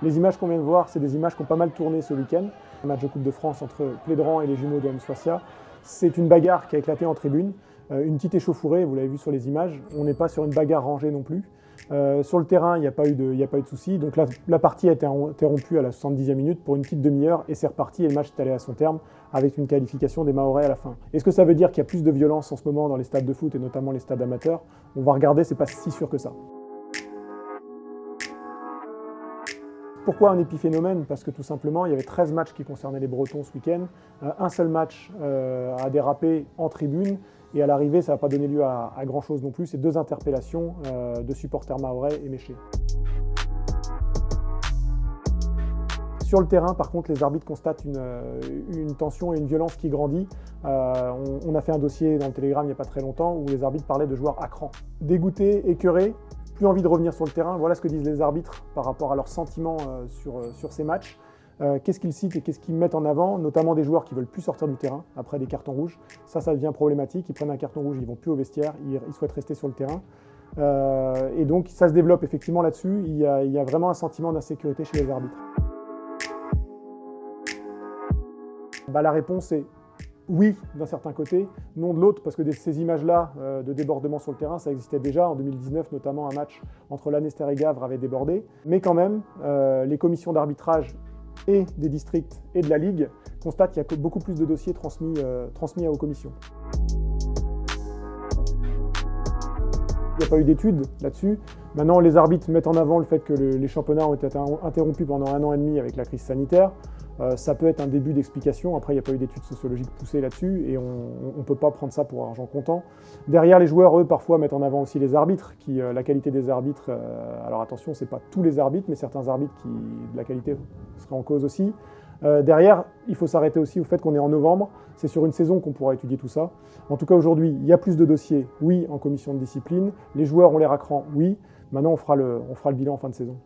Les images qu'on vient de voir, c'est des images qui ont pas mal tourné ce week-end. Le match de Coupe de France entre Plédran et les jumeaux de Soissia. C'est une bagarre qui a éclaté en tribune. Une petite échauffourée, vous l'avez vu sur les images. On n'est pas sur une bagarre rangée non plus. Sur le terrain, il n'y a pas eu de soucis. Donc la partie a été interrompue à la 70e minute pour une petite demi-heure et c'est reparti et le match est allé à son terme avec une qualification des Mahorais à la fin. Est-ce que ça veut dire qu'il y a plus de violence en ce moment dans les stades de foot et notamment les stades amateurs? On va regarder, c'est pas si sûr que ça. Pourquoi un épiphénomène? Parce que tout simplement, il y avait 13 matchs qui concernaient les Bretons ce week-end. Un seul match a dérapé en tribune et à l'arrivée, ça n'a pas donné lieu à grand-chose non plus. C'est 2 interpellations de supporters mahorais et méchés. Sur le terrain, par contre, les arbitres constatent une tension et une violence qui grandit. On a fait un dossier dans le Télégramme il n'y a pas très longtemps où les arbitres parlaient de joueurs à cran. Dégoûtés, écœurés, plus envie de revenir sur le terrain. Voilà ce que disent les arbitres par rapport à leurs sentiments sur ces matchs. Qu'est-ce qu'ils citent et qu'est-ce qu'ils mettent en avant, notamment des joueurs qui ne veulent plus sortir du terrain après des cartons rouges. Ça devient problématique. Ils prennent un carton rouge, ils ne vont plus au vestiaire, ils souhaitent rester sur le terrain. Et donc ça se développe effectivement là-dessus. Il y a vraiment un sentiment d'insécurité chez les arbitres. La réponse est oui d'un certain côté, non de l'autre, parce que ces images-là de débordement sur le terrain, ça existait déjà. En 2019, notamment, un match entre Lanester et Gavre avait débordé. Mais quand même, les commissions d'arbitrage et des districts et de la Ligue constatent qu'il y a beaucoup plus de dossiers transmis aux commissions. Il n'y a pas eu d'études là-dessus. Maintenant, les arbitres mettent en avant le fait que les championnats ont été interrompus pendant 1 an et demi avec la crise sanitaire. Ça peut être un début d'explication. Après, il n'y a pas eu d'études sociologiques poussées là-dessus et on ne peut pas prendre ça pour argent comptant. Derrière, les joueurs, eux, parfois mettent en avant aussi les arbitres, la qualité des arbitres. Alors attention, ce n'est pas tous les arbitres, mais certains arbitres de la qualité seraient en cause aussi. Derrière, il faut s'arrêter aussi au fait qu'on est en novembre. C'est sur une saison qu'on pourra étudier tout ça. En tout cas, aujourd'hui, il y a plus de dossiers, oui, en commission de discipline. Les joueurs ont l'air à cran, oui. Maintenant, on fera le bilan en fin de saison.